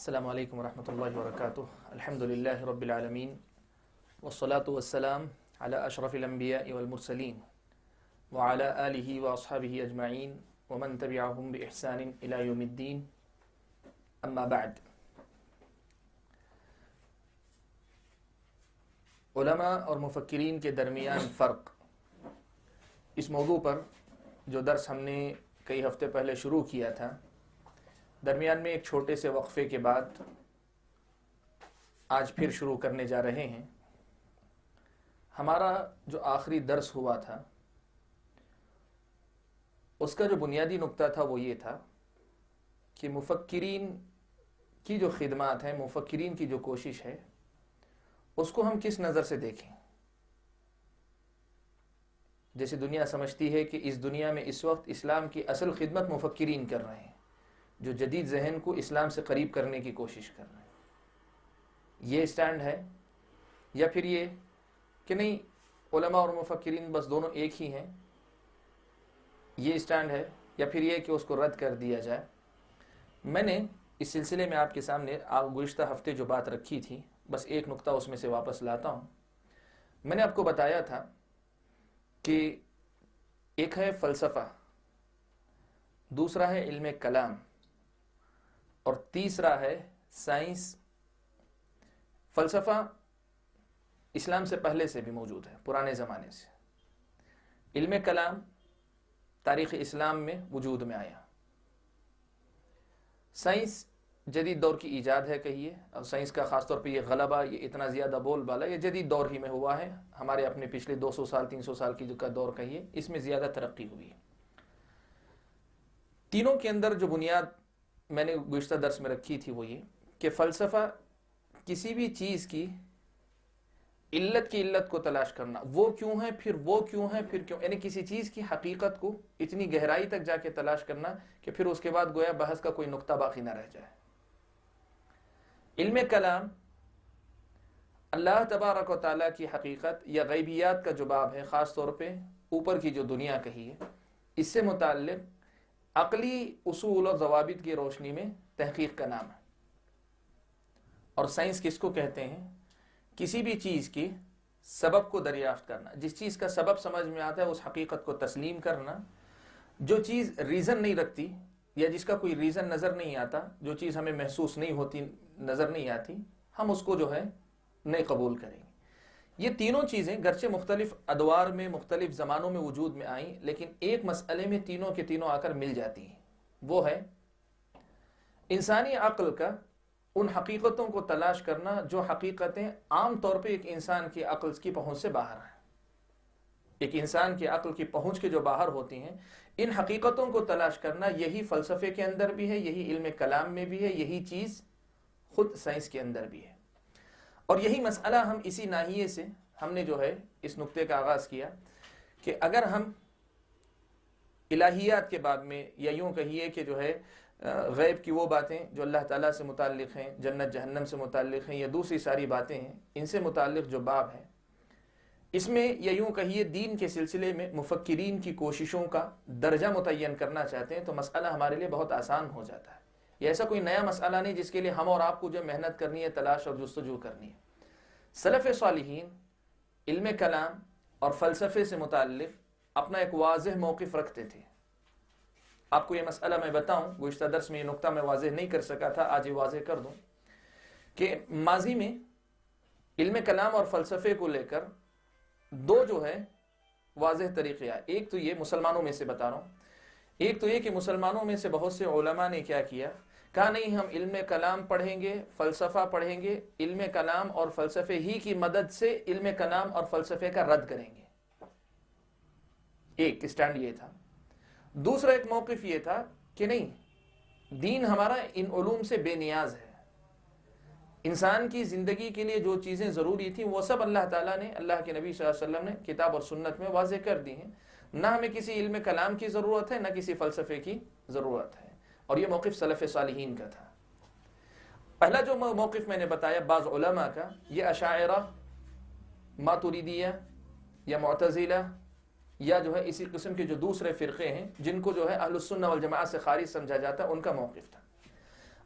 السلام علیکم ورحمۃ اللہ وبرکاتہ. الحمد للہ رب العالمین والصلاة والسلام علی اشرف الانبیاء والمرسلین وعلی آلہ واصحابہ اجمعین ومن تبعہم باحسان الی یوم الدین. اما بعد. علماء اور مفکرین کے درمیان فرق، اس موضوع پر جو درس ہم نے کئی ہفتے پہلے شروع کیا تھا، درمیان میں ایک چھوٹے سے وقفے کے بعد آج پھر شروع کرنے جا رہے ہیں. ہمارا جو آخری درس ہوا تھا اس کا جو بنیادی نقطہ تھا وہ یہ تھا کہ مفکرین کی جو خدمات ہیں، مفکرین کی جو کوشش ہے، اس کو ہم کس نظر سے دیکھیں. جیسے دنیا سمجھتی ہے کہ اس دنیا میں اس وقت اسلام کی اصل خدمت مفکرین کر رہے ہیں، جو جدید ذہن کو اسلام سے قریب کرنے کی کوشش کر رہے ہیں. یہ اسٹینڈ ہے، یا پھر یہ کہ نہیں علماء اور مفکرین بس دونوں ایک ہی ہیں، یہ اسٹینڈ ہے، یا پھر یہ کہ اس کو رد کر دیا جائے. میں نے اس سلسلے میں آپ کے سامنے گزشتہ ہفتے جو بات رکھی تھی، بس ایک نقطہ اس میں سے واپس لاتا ہوں. میں نے آپ کو بتایا تھا کہ ایک ہے فلسفہ، دوسرا ہے علم کلام، اور تیسرا ہے سائنس. فلسفہ اسلام سے پہلے سے بھی موجود ہے، پرانے زمانے سے. علم کلام تاریخ اسلام میں وجود میں آیا. سائنس جدید دور کی ایجاد ہے کہیے، اور سائنس کا خاص طور پہ یہ غلبہ، یہ اتنا زیادہ بول بالا، یہ جدید دور ہی میں ہوا ہے. ہمارے اپنے پچھلے 200 سال 300 سال کی جو کا دور کہیے، اس میں زیادہ ترقی ہوئی ہے. تینوں کے اندر جو بنیاد میں نے گزشتہ درس میں رکھی تھی وہ یہ کہ فلسفہ کسی بھی چیز کی علت کو تلاش کرنا، وہ کیوں ہے، پھر وہ کیوں ہے، پھر کیوں، یعنی کسی چیز کی حقیقت کو اتنی گہرائی تک جا کے تلاش کرنا کہ پھر اس کے بعد گویا بحث کا کوئی نقطہ باقی نہ رہ جائے. علم کلام اللہ تبارک و تعالیٰ کی حقیقت یا غیبیات کا جو باب ہے، خاص طور پہ اوپر کی جو دنیا کہی ہے، اس سے متعلق عقلی اصول اور ضوابط کی روشنی میں تحقیق کا نام ہے. اور سائنس کس کو کہتے ہیں؟ کسی بھی چیز کی سبب کو دریافت کرنا، جس چیز کا سبب سمجھ میں آتا ہے اس حقیقت کو تسلیم کرنا. جو چیز ریزن نہیں رکھتی یا جس کا کوئی ریزن نظر نہیں آتا، جو چیز ہمیں محسوس نہیں ہوتی، نظر نہیں آتی، ہم اس کو جو ہے نہیں قبول کریں گے. یہ تینوں چیزیں گرچہ مختلف ادوار میں، مختلف زمانوں میں وجود میں آئیں، لیکن ایک مسئلے میں تینوں کے تینوں آ کر مل جاتی ہیں. وہ ہے انسانی عقل کا ان حقیقتوں کو تلاش کرنا جو حقیقتیں عام طور پہ ایک انسان کی عقل کی پہنچ سے باہر ہیں. ایک انسان کی عقل کی پہنچ کے جو باہر ہوتی ہیں، ان حقیقتوں کو تلاش کرنا، یہی فلسفے کے اندر بھی ہے، یہی علم کلام میں بھی ہے، یہی چیز خود سائنس کے اندر بھی ہے. اور یہی مسئلہ ہم اسی ناحیے سے ہم نے جو ہے اس نقطے کا آغاز کیا کہ اگر ہم الہیات کے باب میں، یا یوں کہیے کہ جو ہے غیب کی وہ باتیں جو اللہ تعالیٰ سے متعلق ہیں، جنت جہنم سے متعلق ہیں، یا دوسری ساری باتیں ہیں، ان سے متعلق جو باب ہے، اس میں یا یوں کہیے دین کے سلسلے میں مفکرین کی کوششوں کا درجہ متعین کرنا چاہتے ہیں، تو مسئلہ ہمارے لیے بہت آسان ہو جاتا ہے. یہ ایسا کوئی نیا مسئلہ نہیں جس کے لیے ہم اور آپ کو جو محنت کرنی ہے، تلاش اور جستجو کرنی ہے. سلف صالحین علم کلام اور فلسفے سے متعلق اپنا ایک واضح موقف رکھتے تھے. آپ کو یہ مسئلہ میں بتاؤں، گزشتہ درس میں یہ نقطہ میں واضح نہیں کر سکا تھا، آج یہ واضح کر دوں کہ ماضی میں علم کلام اور فلسفے کو لے کر دو جو ہے واضح طریقے آئے. ایک تو یہ مسلمانوں میں سے بتا رہا ہوں، ایک تو یہ کہ مسلمانوں میں سے بہت سے علماء نے کیا کیا، کہا نہیں ہم علم کلام پڑھیں گے، فلسفہ پڑھیں گے، علم کلام اور فلسفے ہی کی مدد سے علم کلام اور فلسفے کا رد کریں گے. ایک اسٹینڈ یہ تھا. دوسرا ایک موقف یہ تھا کہ نہیں، دین ہمارا ان علوم سے بے نیاز ہے. انسان کی زندگی کے لیے جو چیزیں ضروری تھیں وہ سب اللہ تعالیٰ نے، اللہ کے نبی صلی اللہ علیہ وسلم نے کتاب اور سنت میں واضح کر دی ہیں. نہ ہمیں کسی علم کلام کی ضرورت ہے، نہ کسی فلسفے کی ضرورت ہے. اور یہ موقف سلف صالحین کا تھا. پہلا جو موقف میں نے بتایا بعض علماء کا، یہ اشاعرہ، ماتریدیہ یا معتزلہ یا جو ہے اسی قسم کے جو دوسرے فرقے ہیں جن کو جو ہے اہل السنہ والجماعت سے خارج سمجھا جاتا ہے، ان کا موقف تھا.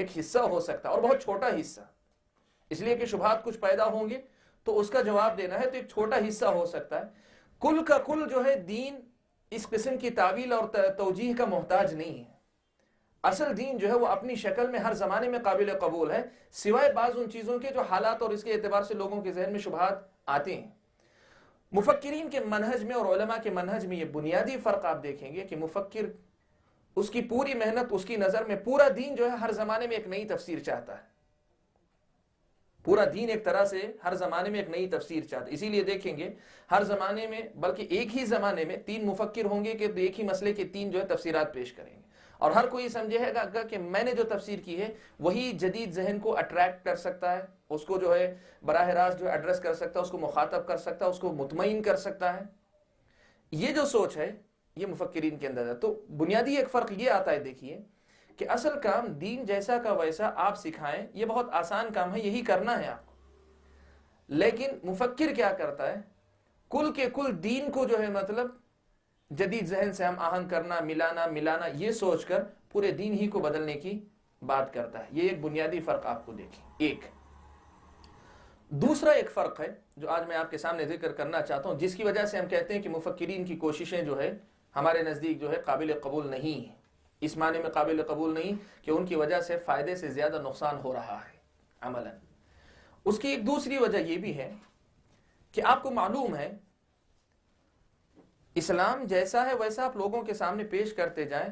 ایک حصہ ہو سکتا ہے اور بہت چھوٹا حصہ، اس لیے کہ شبہات کچھ پیدا ہوں گے تو اس کا جواب دینا ہے، تو ایک چھوٹا حصہ ہو سکتا ہے۔ کل کا کل جو ہے دین اس قسم کی تعویل اور توجیہ کا محتاج نہیں ہے۔ اصل دین جو ہے وہ اپنی شکل میں ہر زمانے میں قابل قبول ہے، سوائے بعض ان چیزوں کے جو حالات اور اس کے اعتبار سے لوگوں کے ذہن میں شبہات آتے ہیں۔ مفکرین کے منہج میں اور علماء کے منہج میں یہ بنیادی فرق آپ دیکھیں گے کہ مفکر اس کی پوری محنت، اس کی نظر میں پورا دین جو ہے ہر زمانے میں ایک نئی تفسیر چاہتا ہے۔ پورا دین ایک طرح سے ہر زمانے میں ایک نئی تفسیر چاہتا ہے، اسی لیے دیکھیں گے ہر زمانے میں، بلکہ ایک ہی زمانے میں 3 مفکر ہوں گے کہ ایک ہی مسئلے کے 3 جو ہے تفسیرات پیش کریں گے، اور ہر کوئی سمجھے گا کہ میں نے جو تفسیر کی ہے وہی جدید ذہن کو اٹریکٹ کر سکتا ہے، اس کو جو ہے براہ راست جو ہے ایڈریس کر سکتا ہے، اس کو مخاطب کر سکتا ہے، اس کو مطمئن کر سکتا ہے۔ یہ جو سوچ ہے یہ مفکرین کے اندر ہے۔ تو بنیادی ایک فرق یہ آتا ہے، دیکھیے کہ اصل کام دین جیسا کا ویسا آپ سکھائیں، یہ بہت آسان کام ہے، یہی کرنا ہے آپ کو۔ لیکن مفکر کیا کرتا ہے، کل کے کل دین کو جو ہے مطلب جدید ذہن سے ہم آہنگ کرنا، ملانا یہ سوچ کر پورے دین ہی کو بدلنے کی بات کرتا ہے۔ یہ ایک بنیادی فرق آپ کو دیکھیں۔ ایک دوسرا ایک فرق ہے جو آج میں آپ کے سامنے ذکر کرنا چاہتا ہوں، جس کی وجہ سے ہم کہتے ہیں کہ مفکرین کی کوششیں جو ہے ہمارے نزدیک جو ہے قابل قبول نہیں ہے۔ اس معنی میں قابل قبول نہیں کہ ان کی وجہ سے فائدے سے زیادہ نقصان ہو رہا ہے عملاً۔ اس کی ایک دوسری وجہ یہ بھی ہے کہ آپ کو معلوم ہے اسلام جیسا ہے ویسا آپ لوگوں کے سامنے پیش کرتے جائیں۔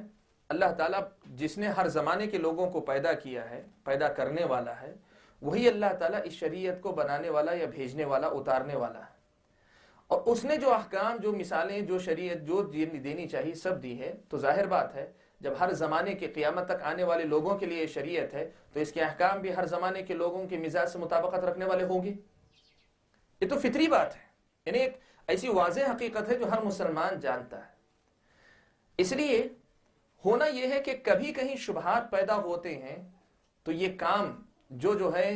اللہ تعالیٰ جس نے ہر زمانے کے لوگوں کو پیدا کیا ہے، پیدا کرنے والا ہے، وہی اللہ تعالیٰ اس شریعت کو بنانے والا یا بھیجنے والا، اتارنے والا ہے، اور اس نے جو احکام، جو مثالیں، جو شریعت جو دینی چاہیے سب دی ہے۔ تو ظاہر بات ہے جب ہر زمانے کے قیامت تک آنے والے لوگوں کے لیے شریعت ہے تو اس کے احکام بھی ہر زمانے کے لوگوں کے مزاج سے مطابقت رکھنے والے ہوں گے۔ یہ تو فطری بات ہے، یعنی ایک ایسی واضح حقیقت ہے جو ہر مسلمان جانتا ہے۔ اس لیے ہونا یہ ہے کہ کبھی کہیں شبہات پیدا ہوتے ہیں تو یہ کام جو ہے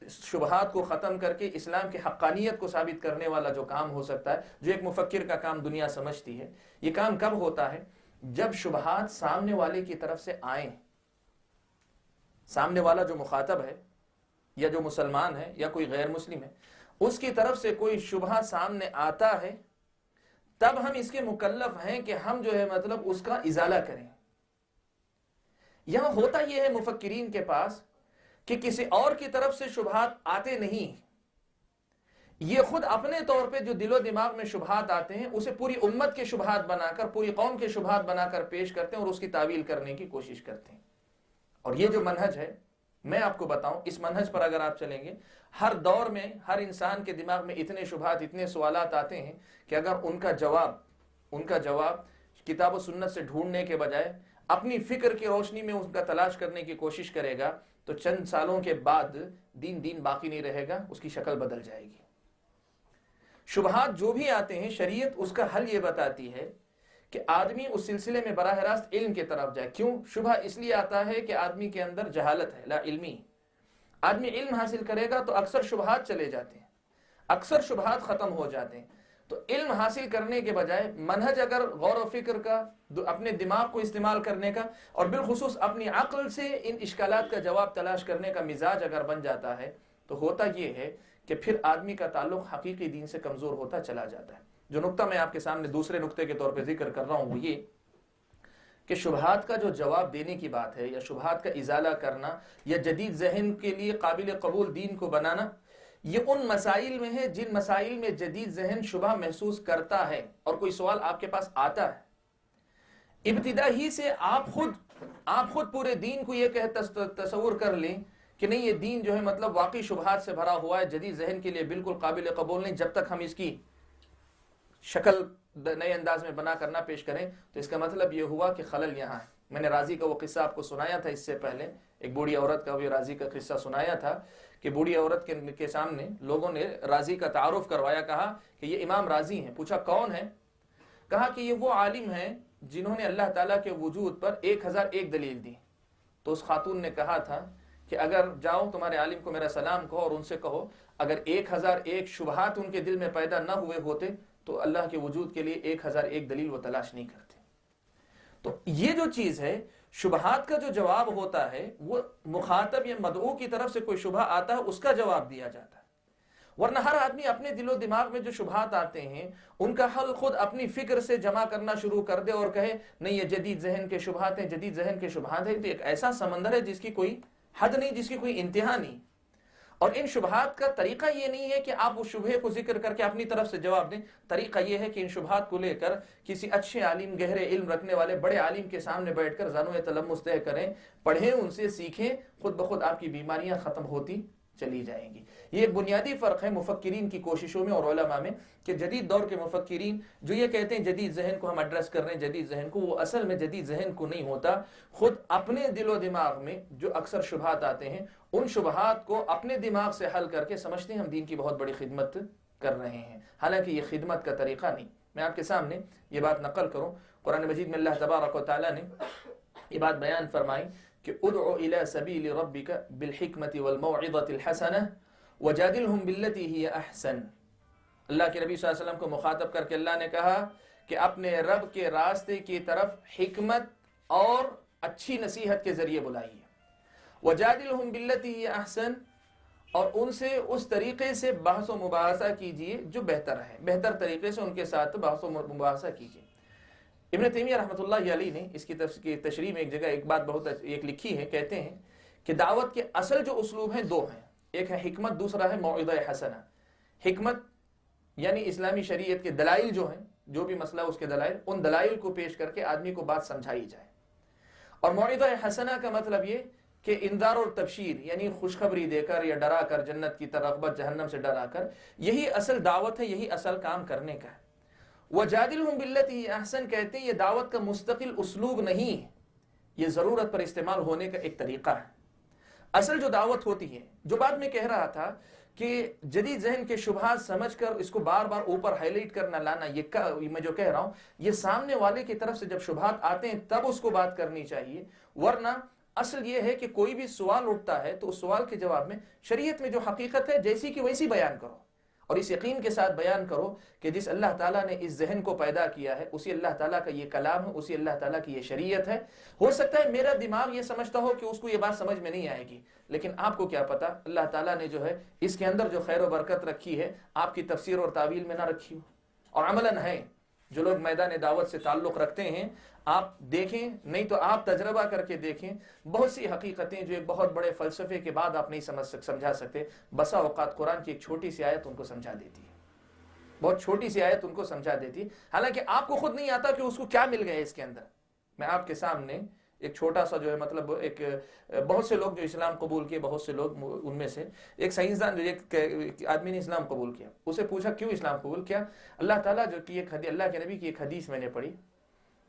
شبہات کو ختم کر کے اسلام کی حقانیت کو ثابت کرنے والا جو کام ہو سکتا ہے، جو ایک مفکر کا کام دنیا سمجھتی ہے، یہ کام کب ہوتا ہے؟ جب شبہات سامنے والے کی طرف سے آئیں، سامنے والا جو مخاطب ہے یا جو مسلمان ہے یا کوئی غیر مسلم ہے، اس کی طرف سے کوئی شبہ سامنے آتا ہے، تب ہم اس کے مکلف ہیں کہ ہم جو ہے مطلب اس کا ازالہ کریں۔ یہاں ہوتا یہ ہے مفکرین کے پاس کہ کسی اور کی طرف سے شبہات آتے نہیں، یہ خود اپنے طور پہ جو دل و دماغ میں شبہات آتے ہیں اسے پوری امت کے شبہات بنا کر، پوری قوم کے شبہات بنا کر پیش کرتے ہیں اور اس کی تعویل کرنے کی کوشش کرتے ہیں۔ اور یہ جو منہج ہے، میں آپ کو بتاؤں، اس منہج پر اگر آپ چلیں گے، ہر دور میں ہر انسان کے دماغ میں اتنے شبہات، اتنے سوالات آتے ہیں کہ اگر ان کا جواب کتاب و سنت سے ڈھونڈنے کے بجائے اپنی فکر کی روشنی میں اس کا تلاش کرنے کی کوشش کرے گا تو چند سالوں کے بعد دین باقی نہیں رہے گا، اس کی شکل بدل جائے گی۔ شبہات جو بھی آتے ہیں، شریعت اس کا حل یہ بتاتی ہے کہ آدمی اس سلسلے میں براہ راست علم کے طرف جائے۔ کیوں؟ شبہ اس لیے آتا ہے کہ آدمی کے اندر جہالت ہے، لا علمی۔ آدمی علم حاصل کرے گا تو اکثر شبہات چلے جاتے ہیں، اکثر شبہات ختم ہو جاتے ہیں۔ تو علم حاصل کرنے کے بجائے منہج اگر غور و فکر کا، اپنے دماغ کو استعمال کرنے کا، اور بالخصوص اپنی عقل سے ان اشکالات کا جواب تلاش کرنے کا مزاج اگر بن جاتا ہے تو ہوتا یہ ہے کہ پھر آدمی کا تعلق حقیقی دین سے کمزور ہوتا چلا جاتا ہے۔ جو نقطہ میں آپ کے سامنے دوسرے نقطے کے طور پہ ذکر کر رہا ہوں وہ یہ کہ شبہات کا جو جواب دینے کی بات ہے، یا شبہات کا ازالہ کرنا، یا جدید ذہن کے لیے قابل قبول دین کو بنانا، یہ ان مسائل میں ہے جن مسائل میں جدید ذہن شبہ محسوس کرتا ہے اور کوئی سوال آپ کے پاس آتا ہے۔ ابتدا ہی سے آپ خود پورے دین کو یہ تصور کر لیں کہ نہیں، یہ دین جو ہے مطلب واقعی شبہات سے بھرا ہوا ہے، جدید ذہن کے لیے بالکل قابل قبول نہیں، جب تک ہم اس کی شکل نئے انداز میں بنا کر نہ پیش کریں تو اس کا مطلب یہ ہوا کہ خلل یہاں ہے۔ میں نے راضی کا وہ قصہ آپ کو سنایا تھا اس سے پہلے، ایک بوڑھی عورت کا بھی راضی کا قصہ سنایا تھا کہ بوڑھی عورت کے سامنے لوگوں نے راضی کا تعارف کروایا، کہا کہ یہ امام راضی ہیں۔ پوچھا کون ہے؟ کہا کہ یہ وہ عالم ہیں جنہوں نے اللہ تعالیٰ کے وجود پر 1001 دلیل دی۔ تو اس خاتون نے کہا تھا کہ اگر جاؤ تمہارے عالم کو میرا سلام کہو اور ان سے کہو اگر 1001 شبہات ان کے دل میں پیدا نہ ہوئے ہوتے تو اللہ کے وجود کے لیے 1001 دلیل وہ تلاش نہیں کرتے۔ تو یہ جو چیز ہے شبہات کا جو جواب ہوتا ہے وہ مخاطب یا مدعو کی طرف سے کوئی شبہ آتا ہے اس کا جواب دیا جاتا ہے، ورنہ ہر آدمی اپنے دل و دماغ میں جو شبہات آتے ہیں ان کا حل خود اپنی فکر سے جمع کرنا شروع کر دے اور کہے نہیں یہ جدید ذہن کے شبہات ہیں، جدید ذہن کے شبہات ہیں، تو ایک ایسا سمندر ہے جس کی کوئی حد نہیں، جس کی کوئی انتہا نہیں۔ اور ان شبہات کا طریقہ یہ نہیں ہے کہ آپ اس شبہے کو ذکر کر کے اپنی طرف سے جواب دیں، طریقہ یہ ہے کہ ان شبہات کو لے کر کسی اچھے عالم، گہرے علم رکھنے والے بڑے عالم کے سامنے بیٹھ کر زانو تلمس طے کریں، پڑھیں، ان سے سیکھیں، خود بخود آپ کی بیماریاں ختم ہوتی چلی جائیں گی۔ یہ ایک بنیادی فرق ہے مفکرین کی کوششوں میں اور علماء میں کہ جدید دور کے مفکرین جو یہ کہتے ہیں جدید ذہن کو ہم ایڈریس کر رہے ہیں، جدید ذہن کو، وہ اصل میں جدید ذہن کو نہیں ہوتا، خود اپنے دل و دماغ میں جو اکثر شبہات آتے ہیں ان شبہات کو اپنے دماغ سے حل کر کے سمجھتے ہیں ہم دین کی بہت بڑی خدمت کر رہے ہیں، حالانکہ یہ خدمت کا طریقہ نہیں۔ میں آپ کے سامنے یہ بات نقل کروں، قرآن مجید میں اللہ تبارک و تعالیٰ نے یہ بات بیان فرمائی کہ ادعو الى سبیل ربک بالحکمت والموعظۃ الحسنہ وجادلہم باللتی ہی احسن۔ اللہ کے نبی صلی اللہ علیہ وسلم کو مخاطب کر کے اللہ نے کہا کہ اپنے رب کے راستے کی طرف حکمت اور اچھی نصیحت کے ذریعے بلائیے، وجادلہم باللتی ہی احسن، اور ان سے اس طریقے سے بحث و مباحثہ کیجیے جو بہتر ہے، بہتر طریقے سے ان کے ساتھ بحث و مباحثہ کیجیے۔ ابن تیمیہ رحمۃ اللہ علیہ نے اس کی تشریح میں ایک جگہ ایک بات بہت ایک لکھی ہے، کہتے ہیں کہ دعوت کے اصل جو اسلوب ہیں دو ہیں، ایک ہے حکمت، دوسرا ہے موعظہ حسنہ۔ حکمت یعنی اسلامی شریعت کے دلائل جو ہیں، جو بھی مسئلہ اس کے دلائل، ان دلائل کو پیش کر کے آدمی کو بات سمجھائی جائے، اور موعظہ حسنہ کا مطلب یہ کہ انذار اور تبشیر یعنی خوشخبری دے کر یا ڈرا کر، جنت کی ترغبت، جہنم سے ڈرا کر، یہی اصل دعوت ہے، یہی اصل کام کرنے کا ہے۔ وَجَادِلْهُمْ بِالَّتِي احسن کہتے ہیں یہ دعوت کا مستقل اسلوب نہیں ہے، یہ ضرورت پر استعمال ہونے کا ایک طریقہ ہے۔ اصل جو دعوت ہوتی ہے، جو بات میں کہہ رہا تھا کہ جدید ذہن کے شبہات سمجھ کر اس کو بار بار اوپر ہائی لائٹ کرنا لانا، یہ میں جو کہہ رہا ہوں یہ سامنے والے کی طرف سے جب شبہات آتے ہیں تب اس کو بات کرنی چاہیے، ورنہ اصل یہ ہے کہ کوئی بھی سوال اٹھتا ہے تو اس سوال کے جواب میں شریعت میں جو حقیقت ہے جیسی کی ویسی بیان کرو، اور اس یقین کے ساتھ بیان کرو کہ جس اللہ تعالیٰ نے اس ذہن کو پیدا کیا ہے اسی اللہ تعالیٰ کا یہ کلام ہے، اسی اللہ تعالیٰ کی یہ شریعت ہے۔ ہو سکتا ہے میرا دماغ یہ سمجھتا ہو کہ اس کو یہ بات سمجھ میں نہیں آئے گی، لیکن آپ کو کیا پتا اللہ تعالیٰ نے جو ہے اس کے اندر جو خیر و برکت رکھی ہے آپ کی تفسیر اور تعویل میں نہ رکھی ہو۔ اور عملاً ہے جو لوگ میدان دعوت سے تعلق رکھتے ہیں، آپ دیکھیں، نہیں تو آپ تجربہ کر کے دیکھیں، بہت سی حقیقتیں جو ایک بہت بڑے فلسفے کے بعد آپ نہیں سمجھا سکتے، بسا اوقات قرآن کی ایک چھوٹی سی آیت ان کو سمجھا دیتی ہے، بہت چھوٹی سی آیت ان کو سمجھا دیتی ہے، حالانکہ آپ کو خود نہیں آتا کہ اس کو کیا مل گیا اس کے اندر۔ میں آپ کے سامنے ایک چھوٹا سا جو ہے مطلب ایک بہت سے لوگ جو اسلام قبول کیے، بہت سے لوگ ان میں سے ایک سائنسدان جو ایک آدمی نے اسلام قبول کیا، اسے پوچھا کیوں اسلام قبول کیا؟ اللہ تعالیٰ جو کی ایک حدیث، اللہ کے نبی کی ایک حدیث میں نے پڑھی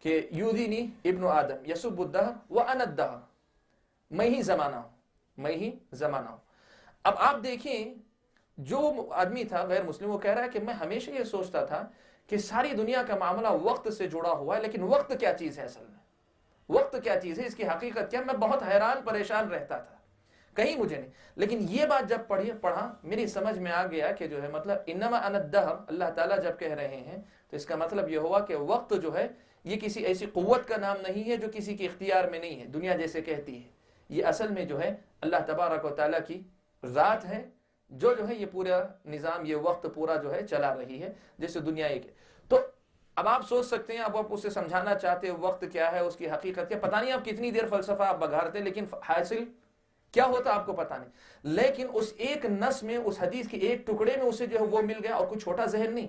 کہ یؤذینی ابن آدم یسب الدہر وانا الدہر، میں ہی زمانہ ہوں، میں ہی زمانہ ہوں۔ اب آپ دیکھیں جو آدمی تھا غیر مسلم، وہ کہہ رہا ہے کہ میں ہمیشہ یہ سوچتا تھا کہ ساری دنیا کا معاملہ وقت سے جڑا ہوا ہے، لیکن وقت کیا چیز ہے اصل میں، وقت کیا چیز ہے، اس کی حقیقت کیا؟ میں بہت حیران پریشان رہتا تھا، کہیں مجھے نہیں، لیکن یہ بات جب پڑھا میری سمجھ میں آ گیا کہ جو ہے مطلب انما انا الدہر اللہ تعالیٰ جب کہہ رہے ہیں تو اس کا مطلب یہ ہوا کہ وقت جو ہے یہ کسی ایسی قوت کا نام نہیں ہے جو کسی کے اختیار میں نہیں ہے، دنیا جیسے کہتی ہے، یہ اصل میں جو ہے اللہ تبارک و تعالیٰ کی ذات ہے جو ہے یہ پورا نظام، یہ وقت پورا جو ہے چلا رہی ہے، جیسے دنیا ایک ہے۔ تو اب آپ سوچ سکتے ہیں، اب آپ اسے سمجھانا چاہتے ہیں وقت کیا ہے، اس کی حقیقت کیا، پتہ نہیں آپ کتنی دیر فلسفہ آپ بگھارتے، لیکن حاصل کیا ہوتا آپ کو پتہ نہیں، لیکن اس ایک نص میں، اس حدیث کے ایک ٹکڑے میں اسے جو ہے وہ مل گیا، اور کوئی چھوٹا ذہن نہیں،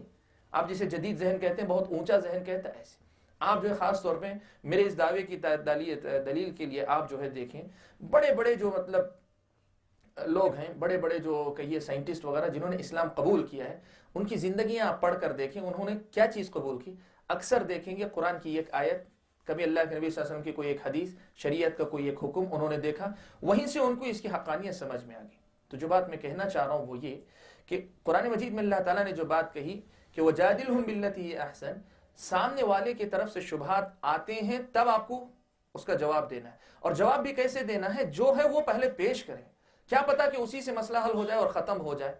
آپ جسے جدید ذہن کہتے ہیں، بہت اونچا ذہن کہتا ہے ایسے۔ آپ جو ہے خاص طور پہ میرے اس دعوے کی دلیل کے لیے آپ جو ہے دیکھیں بڑے بڑے جو مطلب لوگ ہیں، بڑے بڑے جو کہیے سائنٹسٹ وغیرہ جنہوں نے اسلام قبول کیا ہے، ان کی زندگیاں آپ پڑھ کر دیکھیں انہوں نے کیا چیز قبول کی، اکثر دیکھیں گے قرآن کی ایک آیت، کبھی اللہ کے نبی صلی اللہ علیہ وسلم کی کوئی ایک حدیث، شریعت کا کوئی ایک حکم انہوں نے دیکھا، وہیں سے ان کو اس کی حقانیت سمجھ میں آ گئی۔ تو جو بات میں کہنا چاہ رہا ہوں وہ یہ کہ قرآن مجید میں اللہ تعالیٰ نے جو بات کہی کہ وَجَادِلْهُمْ بِالَّتِي هِيَ أَحْسَنُ، سامنے والے کی طرف سے شبہات آتے ہیں تب آپ کو اس کا جواب دینا ہے، اور جواب بھی کیسے دینا ہے؟ جو ہے وہ پہلے پیش کریں، کیا پتا کہ اسی سے مسئلہ حل ہو جائے اور ختم ہو جائے،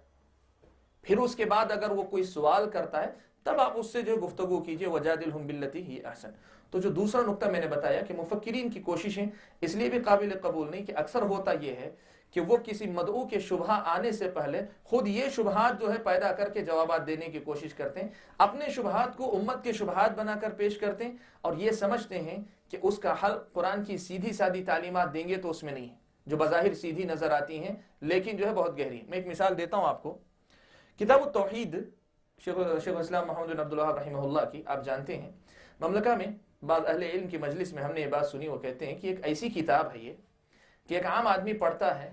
پھر اس کے بعد اگر وہ کوئی سوال کرتا ہے تب آپ اس سے جو گفتگو کیجئے، وَجَادِلْهُمْ بِالَّتِي هِيَ أَحْسَنُ۔ تو جو دوسرا نقطہ میں نے بتایا کہ مفکرین کی کوششیں اس لیے بھی قابل قبول نہیں کہ اکثر ہوتا یہ ہے کہ وہ کسی مدعو کے شبہ آنے سے پہلے خود یہ شبہات جو ہے پیدا کر کے جوابات دینے کی کوشش کرتے ہیں، اپنے شبہات کو امت کے شبہات بنا کر پیش کرتے ہیں، اور یہ سمجھتے ہیں کہ اس کا حل قرآن کی سیدھی سادی تعلیمات دیں گے تو اس میں نہیں ہے، جو بظاہر سیدھی نظر آتی ہیں لیکن جو ہے بہت گہری۔ میں ایک مثال دیتا ہوں آپ کو، کتاب التوحید شیخ الاسلام محمد بن عبد الوہاب رحمہ اللہ کی، آپ جانتے ہیں مملکہ میں بعض اہل علم کی مجلس میں ہم نے یہ بات سنی، وہ کہتے ہیں کہ ایک ایسی کتاب ہے یہ کہ ایک عام آدمی پڑھتا ہے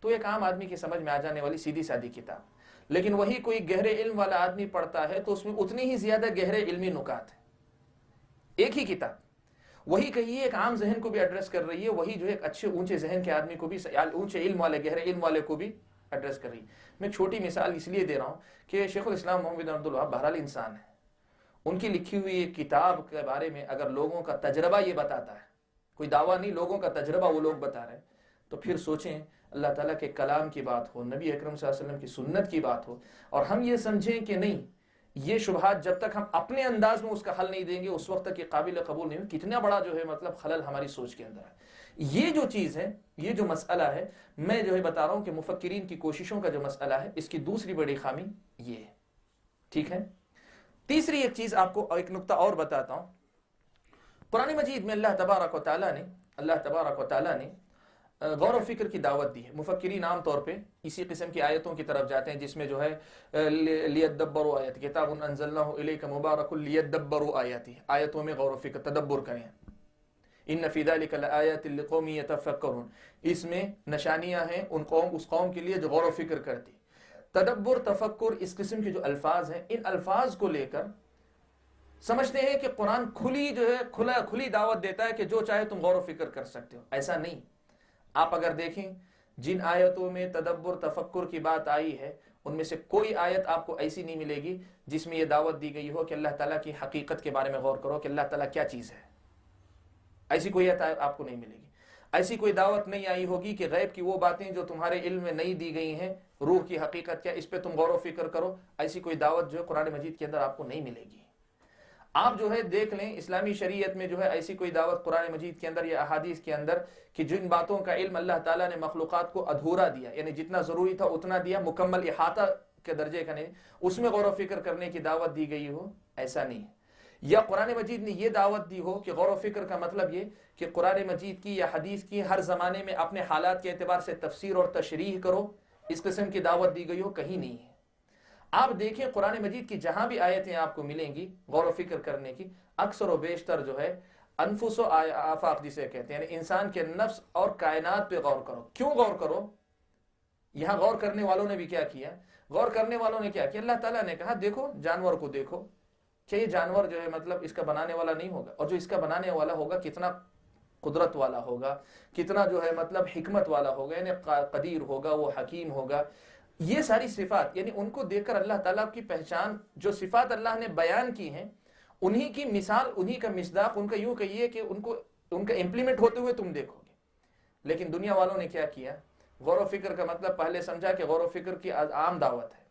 تو ایک عام آدمی کی سمجھ میں آ جانے والی سیدھی سادی کتاب، لیکن وہی کوئی گہرے علم والا آدمی پڑھتا ہے تو اس میں اتنی ہی زیادہ گہرے علمی نکات ہیں۔ ایک ہی کتاب وہی کہیے ایک عام ذہن کو بھی ایڈریس کر رہی ہے، وہی جو ہے ایک اچھے اونچے ذہن کے آدمی کو بھی، اونچے علم والے گہرے علم والے کو بھی ایڈریس کر رہی ہے۔ میں چھوٹی مثال اس لیے دے رہا ہوں کہ شیخ الاسلام محمد بن عبد الوہاب بہرحال انسان ہے، ان کی لکھی ہوئی ایک کتاب کے بارے میں اگر لوگوں کا تجربہ یہ بتاتا ہے، کوئی دعویٰ نہیں، لوگوں کا تجربہ وہ لوگ بتا رہے ہیں، تو پھر سوچیں اللہ تعالیٰ کے کلام کی بات ہو، نبی اکرم صلی اللہ علیہ وسلم کی سنت کی بات ہو، اور ہم یہ سمجھیں کہ نہیں یہ شبہات جب تک ہم اپنے انداز میں اس کا حل نہیں دیں گے اس وقت تک یہ قابل قبول نہیں ہو، کتنا بڑا جو ہے مطلب خلل ہماری سوچ کے اندر ہے۔ یہ جو چیز ہے، یہ جو مسئلہ ہے، میں جو ہے بتا رہا ہوں کہ مفکرین کی کوششوں کا جو مسئلہ ہے، اس کی دوسری بڑی خامی یہ ہے، ٹھیک ہے۔ تیسری ایک چیز آپ کو ایک نقطہ اور بتاتا ہوں، قرآن مجید میں اللہ تبارک و تعالیٰ نے غور و فکر کی دعوت دی ہے۔ مفکرین عام طور پہ اسی قسم کی آیتوں کی طرف جاتے ہیں جس میں جو ہے لیدبروا آیات، کتاب انزلناہ الیک مبارک لیدبروا آیاتہ، آیتوں میں غور و فکر تدبر کریں۔ ان فی ذلک لآیات لقوم یتفکرون، اس میں نشانیاں ہیں اس قوم کے لیے جو غور و فکر کرتی۔ تدبر، تفکر، اس قسم کے جو الفاظ ہیں، ان الفاظ کو لے کر سمجھتے ہیں کہ قرآن کھلی دعوت دیتا ہے کہ جو چاہے تم غور و فکر کر سکتے ہو۔ ایسا نہیں۔ آپ اگر دیکھیں جن آیتوں میں تدبر تفکر کی بات آئی ہے ان میں سے کوئی آیت آپ کو ایسی نہیں ملے گی جس میں یہ دعوت دی گئی ہو کہ اللہ تعالیٰ کی حقیقت کے بارے میں غور کرو کہ اللہ تعالیٰ کیا چیز ہے۔ ایسی کوئی آیت آپ کو نہیں ملے گی۔ ایسی کوئی دعوت نہیں آئی ہوگی کہ غیب کی وہ باتیں جو تمہارے علم میں نہیں دی گئی ہیں، روح کی حقیقت کیا، اس پہ تم غور و فکر کرو، ایسی کوئی دعوت جو ہے قرآن مجید کے اندر آپ کو نہیں ملے گی۔ آپ جو ہے دیکھ لیں اسلامی شریعت میں جو ہے ایسی کوئی دعوت قرآن مجید کے اندر یا احادیث کے اندر کہ جن باتوں کا علم اللہ تعالیٰ نے مخلوقات کو ادھورا دیا، یعنی جتنا ضروری تھا اتنا دیا، مکمل احاطہ کے درجے کا نہیں، اس میں غور و فکر کرنے کی دعوت دی گئی ہو، ایسا نہیں ہے۔ یا قرآن مجید نے یہ دعوت دی ہو کہ غور و فکر کا مطلب یہ کہ قرآن مجید کی یا حدیث کی ہر زمانے میں اپنے حالات کے اعتبار سے تفسیر اور تشریح کرو، اس قسم کی دعوت دی گئی ہو، کہیں نہیں ہے۔ آپ دیکھیں قرآن مجید کی جہاں بھی آیتیں آپ کو ملیں گی غور و فکر کرنے کی، اکثر و بیشتر جو ہے انفس و آفاق جسے کہتے ہیں، یعنی انسان کے نفس اور کائنات پہ غور کرو۔ کیوں غور کرو؟ یہاں غور کرنے والوں نے بھی کیا کیا؟ غور کرنے والوں نے کیا کیا؟ اللہ تعالیٰ نے کہا دیکھو جانور کو دیکھو، کیا یہ جانور جو ہے مطلب اس کا بنانے والا نہیں ہوگا، اور جو اس کا بنانے والا ہوگا کتنا قدرت والا ہوگا، کتنا جو ہے مطلب حکمت والا ہوگا، یعنی قدیر ہوگا، وہ حکیم ہوگا۔ یہ ساری صفات یعنی ان کو دیکھ کر اللہ تعالیٰ کی پہچان، جو صفات اللہ نے بیان کی ہیں انہی کی مثال، انہی کا مصداق، ان کا یوں کہیے کہ ان کا امپلیمنٹ ہوتے ہوئے تم دیکھو گے۔ لیکن دنیا والوں نے کیا کیا؟ غور و فکر کا مطلب پہلے سمجھا کہ غور و فکر کی عام دعوت ہے،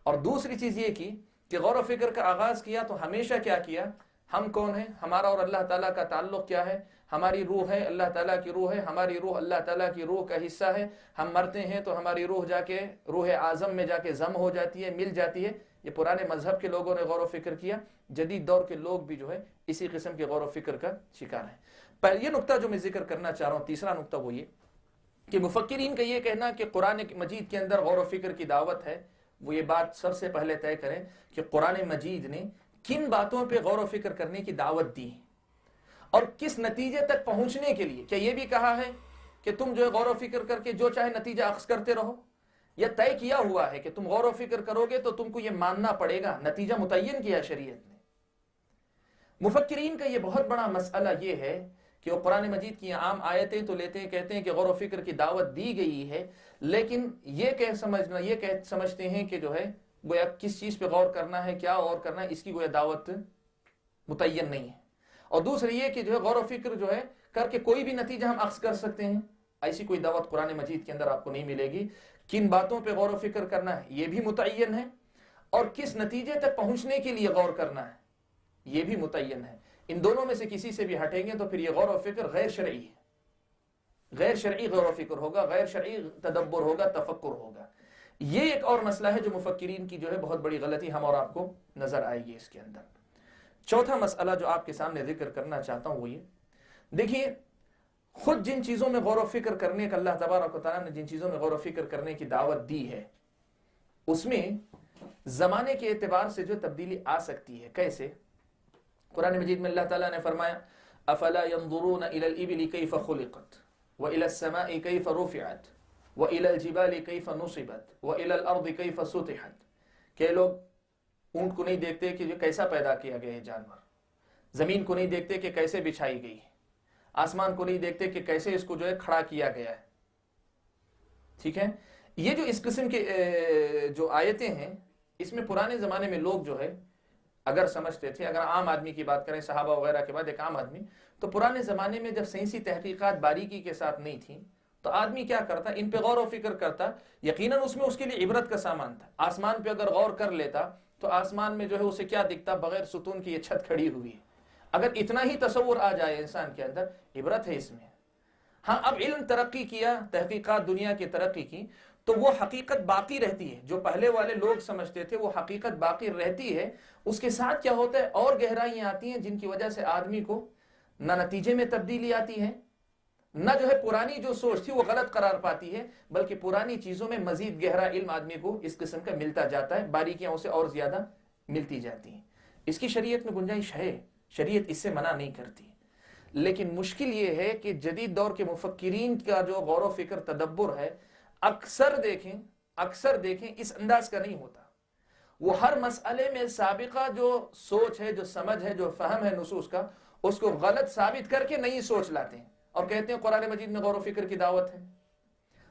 اور دوسری چیز یہ کی کہ غور و فکر کا آغاز کیا تو ہمیشہ کیا کیا؟ ہم کون ہیں، ہمارا اور اللہ تعالیٰ کا تعلق کیا ہے، ہماری روح ہے اللہ تعالیٰ کی روح ہے، ہماری روح اللہ تعالیٰ کی روح کا حصہ ہے، ہم مرتے ہیں تو ہماری روح جا کے روح اعظم میں جا کے ضم ہو جاتی ہے، مل جاتی ہے۔ یہ پرانے مذہب کے لوگوں نے غور و فکر کیا، جدید دور کے لوگ بھی جو ہے اسی قسم کے غور و فکر کا شکار ہیں۔ یہ نقطہ جو میں ذکر کرنا چاہ رہا ہوں، تیسرا نقطہ وہ یہ کہ مفکرین کا یہ کہنا کہ قرآن مجید کے اندر غور و فکر کی دعوت ہے، وہ یہ بات سب سے پہلے طے کریں کہ قرآن مجید نے کن باتوں پہ غور و فکر کرنے کی دعوت دی اور کس نتیجے تک پہنچنے کے لیے۔ کیا یہ بھی کہا ہے کہ تم جو ہے غور و فکر کر کے جو چاہے نتیجہ اخذ کرتے رہو، یا طے کیا ہوا ہے کہ تم غور و فکر کرو گے تو تم کو یہ ماننا پڑے گا، نتیجہ متعین کیا شریعت نے؟ مفکرین کا یہ بہت بڑا مسئلہ یہ ہے کہ وہ قرآن مجید کی عام آیتیں تو لیتے ہیں، کہتے ہیں کہ غور و فکر کی دعوت دی گئی ہے، لیکن یہ سمجھتے ہیں کہ جو ہے گویا کس چیز پہ غور کرنا ہے، کیا غور کرنا ہے، اس کی گویا دعوت متعین نہیں ہے۔ اور دوسری یہ کہ جو ہے غور و فکر جو ہے کر کے کوئی بھی نتیجہ ہم اخذ کر سکتے ہیں، ایسی کوئی دعوت قرآن مجید کے اندر آپ کو نہیں ملے گی۔ کن باتوں پہ غور و فکر کرنا ہے یہ بھی متعین ہے، اور کس نتیجے تک پہنچنے کے لیے غور کرنا ہے یہ بھی متعین ہے۔ ان دونوں میں سے کسی سے بھی ہٹیں گے تو پھر یہ غور و فکر غیر شرعی ہے، غیر شرعی غور و فکر ہوگا، غیر شرعی تدبر ہوگا، تفکر ہوگا۔ یہ ایک اور مسئلہ ہے جو مفکرین کی جو ہے بہت بڑی غلطی ہم اور آپ کو نظر آئے گی اس کے اندر۔ چوتھا مسئلہ جو آپ کے سامنے ذکر کرنا چاہتا ہوں وہ یہ، دیکھیے خود جن چیزوں میں غور و فکر کرنے کا اللہ تبارک و تعالیٰ نے جن چیزوں میں غور و فکر کرنے کی دعوت دی ہے، اس میں زمانے کے اعتبار سے جو تبدیلی آ سکتی ہے۔ کیسے؟ قرآن مجید میں اللہ تعالیٰ نے فرمایا افلا ينظرون الى الابل كيف خلقت والى السماء كيف رفعت والى الجبال كيف نصبت والى الارض كيف سطحت، کہ لوگ اونٹ کو نہیں دیکھتے کہ جو کیسا پیدا کیا گیا ہے جانور، زمین کو نہیں دیکھتے کہ کیسے بچھائی گئی ہے، آسمان کو نہیں دیکھتے کہ کیسے اس کو جو ہے کھڑا کیا گیا ہے۔ ٹھیک ہے، یہ جو اس قسم کے جو آیتیں ہیں، اس میں پرانے زمانے میں لوگ جو ہے اگر سمجھتے تھے، اگر عام آدمی کی بات کریں صحابہ وغیرہ کے بعد ایک عام آدمی، تو پرانے زمانے میں جب سائنسی تحقیقات باریکی کے ساتھ نہیں تھیں تو آدمی کیا کرتا، ان پہ غور و فکر کرتا، یقیناً اس میں اس کے لیے عبرت کا سامان تھا۔ آسمان پہ اگر غور کر لیتا تو آسمان میں جو ہے اسے کیا دکھتا، بغیر ستون کی یہ چھت کھڑی ہوئی ہے۔ اگر اتنا ہی تصور آ جائے انسان کے اندر، عبرت ہے اس میں۔ ہاں اب علم ترقی کیا، تحقیقات دنیا کی ترقی کی، تو وہ حقیقت باقی رہتی ہے، جو پہلے والے لوگ سمجھتے تھے وہ حقیقت باقی رہتی ہے۔ اس کے ساتھ کیا ہوتا ہے، اور گہرائیاں آتی ہیں جن کی وجہ سے آدمی کو نہ نتیجے میں تبدیلی آتی ہے، نہ جو ہے پرانی جو سوچ تھی وہ غلط قرار پاتی ہے، بلکہ پرانی چیزوں میں مزید گہرا علم آدمی کو اس قسم کا ملتا جاتا ہے، باریکیاں اسے اور زیادہ ملتی جاتی ہیں۔ اس کی شریعت میں گنجائش ہے، شریعت اس سے منع نہیں کرتی، لیکن مشکل یہ ہے کہ جدید دور کے مفکرین کا جو غور و فکر تدبر ہے، اکثر دیکھیں اس انداز کا نہیں ہوتا۔ وہ ہر مسئلے میں سابقہ جو سوچ ہے، جو سمجھ ہے، جو فہم ہے نصوص کا، اس کو غلط ثابت کر کے نئی سوچ لاتے ہیں اور کہتے ہیں قرآن مجید میں غور و فکر کی دعوت ہے۔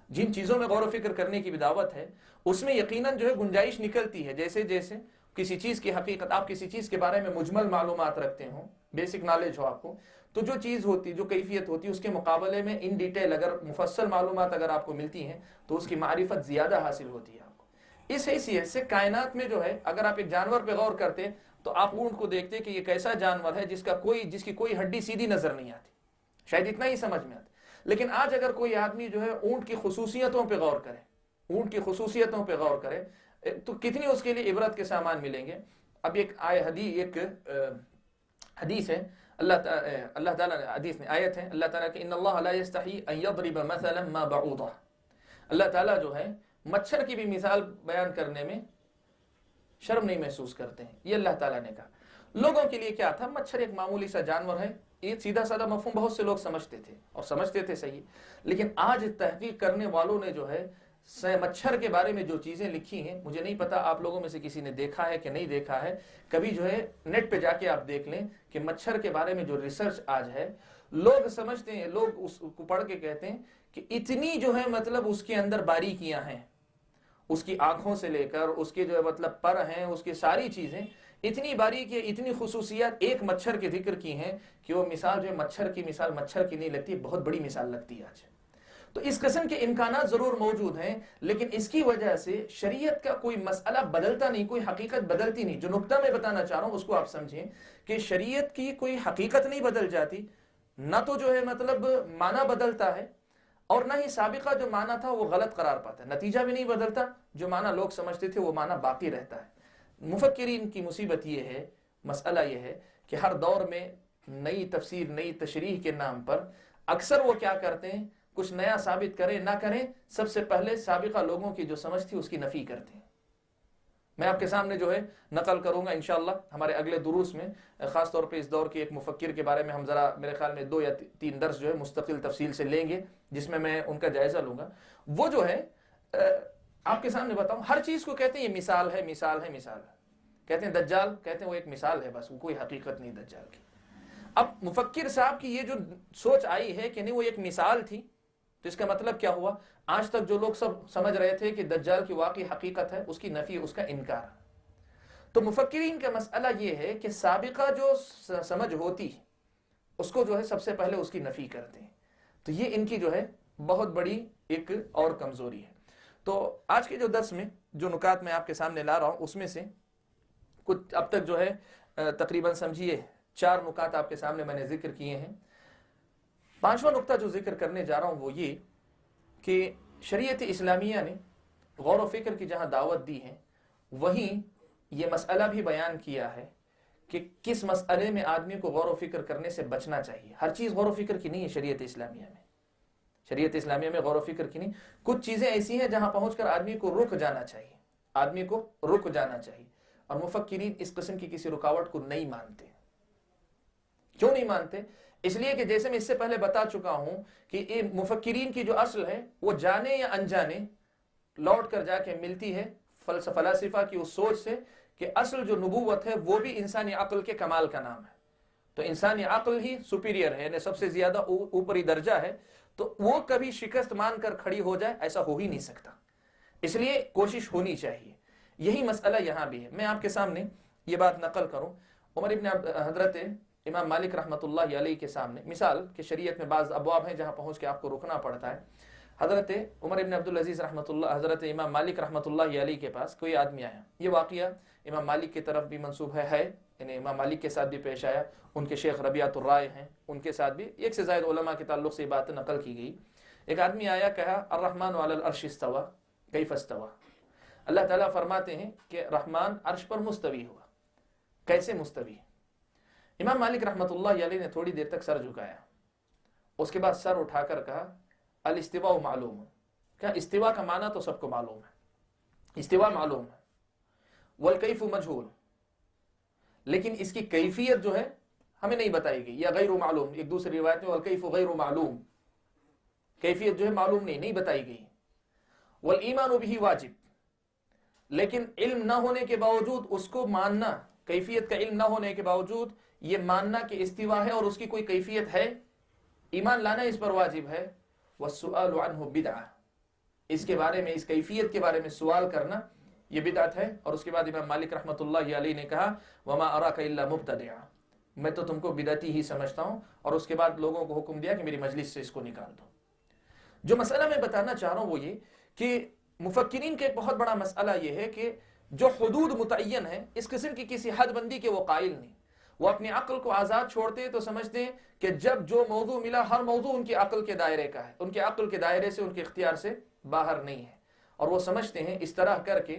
جن چیزوں میں غور و فکر کرنے کی بھی دعوت ہے، اس میں یقیناً جو ہے گنجائش نکلتی ہے۔ جیسے کسی چیز کی حقیقت، آپ کسی چیز کے بارے میں مجمل معلومات رکھتے ہوں، بیسک نالج ہو آپ کو، تو جو چیز ہوتی، جو کیفیت ہوتی، اس کے مقابلے میں ان ڈیٹیل اگر مفصل معلومات اگر آپ کو ملتی ہیں تو اس کی معرفت زیادہ حاصل ہوتی ہے آپ کو۔ اس حیثیت سے کائنات میں جو ہے اگر آپ ایک جانور پہ غور کرتے تو آپ اونٹ کو دیکھتے کہ یہ کیسا جانور ہے جس کی کوئی ہڈی سیدھی نظر نہیں آتی، شاید اتنا ہی سمجھ میں آتا۔ لیکن آج اگر کوئی آدمی جو ہے اونٹ کی خصوصیتوں پہ غور کرے تو کتنی اس کے لیے عبرت کے سامان ملیں گے۔ اب ایک حدیث ہے، اللہ تعالیٰ نے حدیث میں آیت ہے اللہ تعالیٰ کہ ان اللہ لا یستحی ان یضرب مثلا ما بعوضہ، اللہ تعالیٰ جو ہے مچھر کی بھی مثال بیان کرنے میں شرم نہیں محسوس کرتے ہیں۔ یہ اللہ تعالیٰ نے کہا۔ لوگوں کے لیے کیا تھا، مچھر ایک معمولی سا جانور ہے، یہ سیدھا سادہ مفہوم بہت سے لوگ سمجھتے تھے اور سمجھتے تھے صحیح، لیکن آج تحقیق کرنے والوں نے جو ہے مچھر کے بارے میں جو چیزیں لکھی ہیں، مجھے نہیں پتا آپ لوگوں میں سے کسی نے دیکھا ہے کہ نہیں دیکھا ہے، کبھی جو ہے نیٹ پہ جا کے آپ دیکھ لیں کہ مچھر کے بارے میں جو ریسرچ آج ہے، لوگ سمجھتے ہیں، لوگ اس کو پڑھ کے کہتے ہیں کہ اتنی جو ہے مطلب اس کے اندر باریکیاں ہیں، اس کی آنکھوں سے لے کر اس کے جو ہے مطلب پر ہیں، اس کی ساری چیزیں اتنی باریک ہے، اتنی خصوصیات ایک مچھر کے ذکر کی ہیں کہ وہ مثال جو ہے مچھر کی مثال مچھر کی نہیں لگتی، بہت بڑی مثال لگتی ہے آج۔ تو اس قسم کے امکانات ضرور موجود ہیں، لیکن اس کی وجہ سے شریعت کا کوئی مسئلہ بدلتا نہیں، کوئی حقیقت بدلتی نہیں۔ جو نقطہ میں بتانا چاہ رہا ہوں اس کو آپ سمجھیں کہ شریعت کی کوئی حقیقت نہیں بدل جاتی، نہ تو جو ہے مطلب معنی بدلتا ہے، اور نہ ہی سابقہ جو معنی تھا وہ غلط قرار پاتا ہے، نتیجہ بھی نہیں بدلتا، جو معنی لوگ سمجھتے تھے وہ معنی باقی رہتا ہے۔ مفکرین کی مصیبت یہ ہے، مسئلہ یہ ہے کہ ہر دور میں نئی تفسیر، نئی تشریح کے نام پر اکثر وہ کیا کرتے ہیں، کچھ نیا ثابت کریں نہ کریں، سب سے پہلے سابقہ لوگوں کی جو سمجھ تھی اس کی نفی کرتے ہیں۔ میں آپ کے سامنے جو ہے نقل کروں گا انشاءاللہ ہمارے اگلے دروس میں، خاص طور پہ اس دور کے ایک مفکر کے بارے میں ہم ذرا میرے خیال میں 2 یا 3 درس جو ہے مستقل تفصیل سے لیں گے، جس میں ان کا جائزہ لوں گا۔ وہ جو ہے آپ کے سامنے بتاؤں، ہر چیز کو کہتے ہیں یہ مثال ہے، مثال ہے، مثال ہے۔ کہتے ہیں دجال، کہتے ہیں وہ ایک مثال ہے، بس وہ کوئی حقیقت نہیں دجال کی۔ اب مفکر صاحب کی یہ جو سوچ آئی ہے کہ نہیں وہ ایک مثال تھی، تو اس کا مطلب کیا ہوا، آج تک جو لوگ سب سمجھ رہے تھے کہ دجال کی واقعی حقیقت ہے، اس کی نفی، اس کا انکار۔ تو مفکرین کا مسئلہ یہ ہے کہ سابقہ جو سمجھ ہوتی اس کو جو ہے سب سے پہلے اس کی نفی کرتے ہیں، تو یہ ان کی جو ہے بہت بڑی ایک اور کمزوری ہے۔ تو آج کے جو درس میں جو نکات میں آپ کے سامنے لا رہا ہوں اس میں سے کچھ اب تک جو ہے تقریباً سمجھیے 4 نکات آپ کے سامنے میں نے ذکر کیے ہیں. 5واں نقطہ جو ذکر کرنے جا رہا ہوں وہ یہ کہ شریعت اسلامیہ نے غور و فکر کی جہاں دعوت دی ہے وہیں یہ مسئلہ بھی بیان کیا ہے کہ کس مسئلے میں آدمی کو غور و فکر کرنے سے بچنا چاہیے. ہر چیز غور و فکر کی نہیں ہے شریعت اسلامیہ میں. شریعت اسلامیہ میں غور و فکر کی نہیں. کچھ چیزیں ایسی ہیں جہاں پہنچ کر آدمی کو رک جانا چاہیے. آدمی کو رک جانا چاہیے. اور مفکرین اس قسم کی کسی رکاوٹ کو نہیں مانتے. کیوں نہیں مانتے؟ اس لیے کہ جیسے میں اس سے پہلے بتا چکا ہوں کہ مفکرین کی جو اصل ہے وہ جانے یا انجانے لوٹ کر جا کے ملتی ہے فلسفہ کی اس سوچ سے کہ اصل جو نبوت ہے وہ بھی انسانی عقل کے کمال کا نام ہے. تو انسانی عقل ہی سپیریئر ہے، یعنی سب سے زیادہ اوپری درجہ ہے. تو وہ کبھی شکست مان کر کھڑی ہو جائے ایسا ہو ہی نہیں سکتا. اس لیے کوشش ہونی چاہیے. یہی مسئلہ یہاں بھی ہے. میں آپ کے سامنے یہ بات نقل کروں. حضرت امام مالک رحمۃ اللہ علیہ کے سامنے مثال کہ شریعت میں بعض ابواب ہیں جہاں پہنچ کے آپ کو رکنا پڑتا ہے. حضرت عمر ابن عبدالعزیز رحمۃ اللہ حضرت امام مالک رحمۃ اللہ علیہ کے پاس کوئی آدمی آیا. یہ واقعہ امام مالک کی طرف بھی منسوب ہے یعنی امام مالک کے ساتھ بھی پیش آیا. ان کے شیخ ربیعۃ الرائے ہیں، ان کے ساتھ بھی 1 سے زائد علماء کے تعلق سے یہ بات نقل کی گئی. ایک آدمی آیا، کہا الرحمن علی العرش استوى کیف استوى. اللہ تعالیٰ فرماتے ہیں کہ رحمان عرش پر مستوی ہوا. کیسے مستوی؟ امام مالک رحمۃ اللہ علیہ نے تھوڑی دیر تک سر جھکایا. اس کے بعد سر اٹھا کر کہا الاستواء معلوم. کیا استوا کا معنی تو سب کو معلوم ہے، استوا معلوم ہے. والکیف مجہول، لیکن اس کی کیفیت جو ہے ہمیں نہیں بتائی گئی. یا غیر معلوم، ایک دوسری روایت میں والکیف غیر معلوم، کیفیت جو ہے معلوم نہیں بتائی گئی. والایمان بہ واجب، لیکن علم نہ ہونے کے باوجود اس کو ماننا، کیفیت کا علم نہ ہونے کے باوجود یہ ماننا کہ استوا ہے اور اس کی کوئی کیفیت ہے، ایمان لانا اس پر واجب ہے. والسؤال عنہ بدعہ، اس کے بارے میں، اس کیفیت کے بارے میں سوال کرنا یہ بدعت ہے. اور اس کے بعد امام مالک رحمۃ اللہ علیہ نے کہا وما اراک الا مبتدعا، میں تو تم کو بدعتی ہی سمجھتا ہوں. اور اس کے بعد لوگوں کو حکم دیا کہ میری مجلس سے اس کو نکال دو. جو مسئلہ میں بتانا چاہ رہا ہوں وہ یہ کہ مفکرین کا ایک بہت بڑا مسئلہ یہ ہے کہ جو حدود متعین ہے اس قسم کی کسی حد بندی کے وہ قائل نہیں. وہ اپنی عقل کو آزاد چھوڑتے تو سمجھتے ہیں کہ جب جو موضوع ملا ہر موضوع ان کی عقل کے دائرے کا ہے، ان کے عقل کے دائرے سے، ان کے اختیار سے باہر نہیں ہے. اور وہ سمجھتے ہیں اس طرح کر کے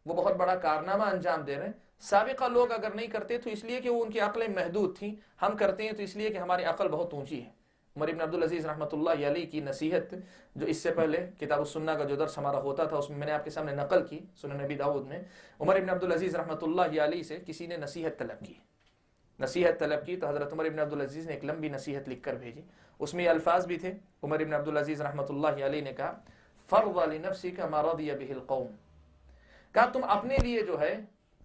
وہ بہت بڑا کارنامہ انجام دے رہے ہیں. سابقہ لوگ اگر نہیں کرتے تو اس لیے کہ وہ ان کی عقلیں محدود تھیں، ہم کرتے ہیں تو اس لیے کہ ہماری عقل بہت اونچی ہے. عمر ابن عبدالعزیز رحمۃ اللہ علیہ کی نصیحت جو اس سے پہلے کتاب السنہ کا جو درس ہمارا ہوتا تھا اس میں نے آپ کے سامنے نقل کی، سنن ابی داؤد میں. عمر ابن عبدالعزیز رحمۃ اللہ علیہ سے کسی نے نصیحت طلب کی تو حضرت عمر ابن عبدالعزیز نے ایک لمبی نصیحت لکھ کر بھیجی. اس میں یہ الفاظ بھی تھے. عمر ابن عبدالعزیز رحمۃ اللہ علیہ نے کہا فرض لنفسک ما رضی بہ القوم، کہا تم اپنے لیے جو ہے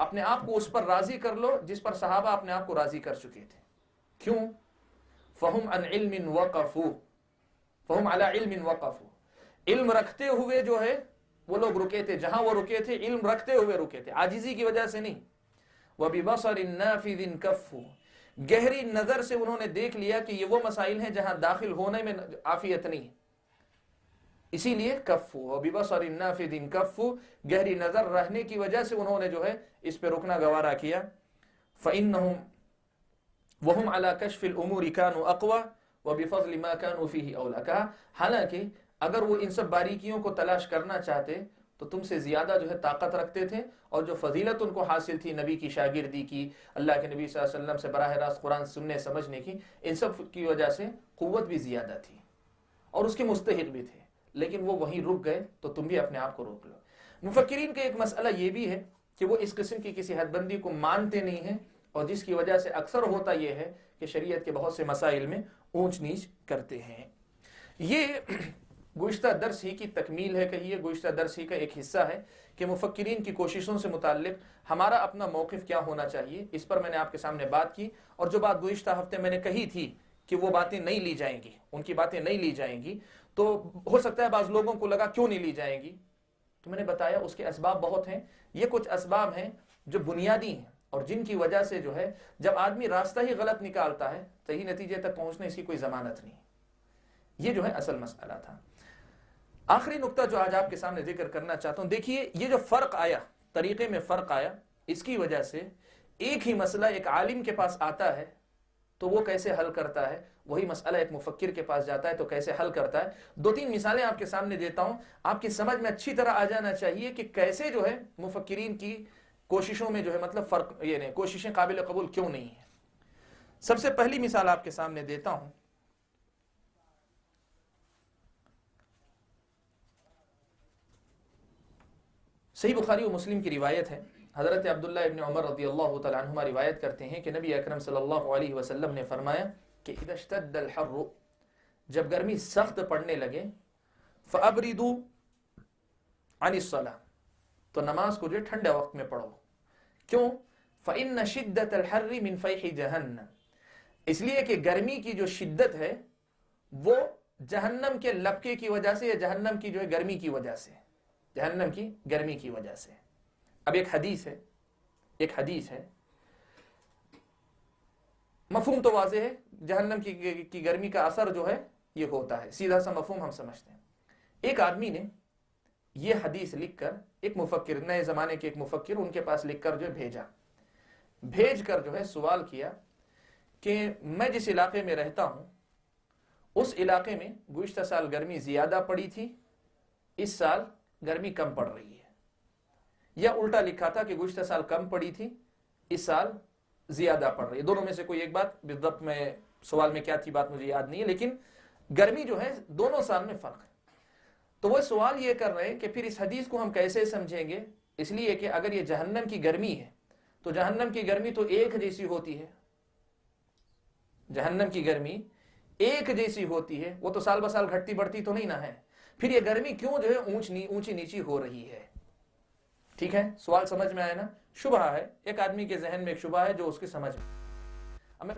اپنے آپ کو اس پر راضی کر لو جس پر صحابہ اپنے آپ کو راضی کر چکے تھے. کیوں؟ فہم عن علم وقفوا، فہم علی علم وقفوا، علم رکھتے ہوئے جو ہے وہ لوگ رکے تھے، جہاں وہ رکے تھے علم رکھتے ہوئے رکے تھے، عاجزی کی وجہ سے نہیں. وببصر نافذ کفوا، گہری نظر سے انہوں نے دیکھ لیا کہ یہ وہ مسائل ہیں جہاں داخل ہونے میں عافیت نہیں، اسی لیے کفوا، وببصر نافذ کفوا، گہری نظر رہنے کی وجہ سے انہوں نے جو ہے اس پہ رکنا گوارا کیا. فإنهم وهم على كشف الامور كانوا اقوى وبفضل ما كانوا فيه اولى. کہا حالانکہ اگر وہ ان سب باریکیوں کو تلاش کرنا چاہتے تو تم سے زیادہ جو ہے طاقت رکھتے تھے، اور جو فضیلت ان کو حاصل تھی نبی کی شاگردی کی، اللہ کے نبی صلی اللہ علیہ وسلم سے براہ راست قرآن سننے سمجھنے کی، ان سب کی وجہ سے قوت بھی زیادہ تھی اور اس کے مستحق بھی تھے. لیکن وہ وہیں رک گئے تو تم بھی اپنے آپ کو روک لو. مفکرین کا ایک مسئلہ یہ بھی ہے کہ وہ اس قسم کی کسی حد بندی کو مانتے نہیں ہیں، اور جس کی وجہ سے اکثر ہوتا یہ ہے کہ شریعت کے بہت سے مسائل میں اونچ نیچ کرتے ہیں. یہ گزشتہ درس ہی کی تکمیل ہے، کہیے گزشتہ درس ہی کا ایک حصہ ہے کہ مفکرین کی کوششوں سے متعلق ہمارا اپنا موقف کیا ہونا چاہیے. اس پر میں نے آپ کے سامنے بات کی، اور جو بات گزشتہ ہفتے میں نے کہی تھی کہ وہ باتیں نہیں لی جائیں گی، ان کی باتیں نہیں لی جائیں گی، تو ہو سکتا ہے بعض لوگوں کو لگا کیوں نہیں لی جائیں گی. تو میں نے بتایا اس کے اسباب بہت ہیں. یہ کچھ اسباب ہیں جو بنیادی ہیں اور جن کی وجہ سے جو ہے جب آدمی راستہ ہی غلط نکالتا ہے صحیح نتیجے تک پہنچنے اس کی کوئی ضمانت نہیں. یہ جو ہے اصل مسئلہ تھا. آخری نقطہ جو آج آپ کے سامنے ذکر کرنا چاہتا ہوں، دیکھیے یہ جو فرق آیا، طریقے میں فرق آیا، اس کی وجہ سے ایک ہی مسئلہ ایک عالم کے پاس آتا ہے تو وہ کیسے حل کرتا ہے؟ وہی مسئلہ ایک مفکر کے پاس جاتا ہے تو کیسے حل کرتا ہے؟ 2-3 مثالیں آپ کے سامنے دیتا ہوں، آپ کی سمجھ میں اچھی طرح آ جانا چاہیے کہ کیسے جو ہے مفکرین کی کوششوں میں جو ہے مطلب فرق، یعنی کوششیں قابل قبول کیوں نہیں ہیں۔ سب سے پہلی مثال آپ کے سامنے دیتا ہوں، صحیح بخاری و مسلم کی روایت ہے، حضرت عبداللہ ابن عمر رضی اللہ تعالیٰ عنہما روایت کرتے ہیں کہ نبی اکرم صلی اللہ علیہ وسلم نے فرمایا کہ اذا اشتد الحر، جب گرمی سخت پڑنے لگے، فابردوا عن الصلاة، تو نماز کو جو ٹھنڈے وقت میں پڑھو۔ کیوں؟ فإن شدة الحر من فیح جہنم، اس لیے کہ گرمی کی جو شدت ہے وہ جہنم کے لپکے کی وجہ سے، یا جہنم کی جو ہے گرمی کی وجہ سے، جہنم کی گرمی کی وجہ سے۔ اب ایک حدیث ہے، مفہوم تو واضح ہے، جہنم کی گرمی کا اثر جو ہے یہ ہوتا ہے، سیدھا سا مفہوم ہم سمجھتے ہیں۔ ایک آدمی نے یہ حدیث لکھ کر، ایک مفکر، نئے زمانے کے ایک مفکر، ان کے پاس لکھ کر جو بھیج کر جو ہے سوال کیا کہ میں جس علاقے میں رہتا ہوں اس علاقے میں گزشتہ سال گرمی زیادہ پڑی تھی، اس سال گرمی کم پڑ رہی ہے، یا الٹا لکھا تھا کہ گزشتہ سال کم پڑی تھی، اس سال زیادہ پڑ رہی ہے۔ دونوں میں سے کوئی ایک بات، بالضبط میں سوال میں کیا تھی بات مجھے یاد نہیں ہے، لیکن گرمی جو ہے دونوں سال میں فرق ہے۔ تو وہ سوال یہ کر رہے ہیں کہ پھر اس حدیث کو ہم کیسے سمجھیں گے؟ اس لیے کہ اگر یہ جہنم کی گرمی ہے تو جہنم کی گرمی تو ایک جیسی ہوتی ہے، جہنم کی گرمی ایک جیسی ہوتی ہے، وہ تو سال بہ سال گھٹتی بڑھتی تو نہیں نہ ہے، پھر یہ گرمی کیوں جو ہے اونچی نیچی ہو رہی ہے؟ ٹھیک ہے، سوال سمجھ میں آیا نا؟ شبہ ہے، ایک آدمی کے ذہن میں ایک شبہ ہے جو اس کی سمجھ میں۔ اب میں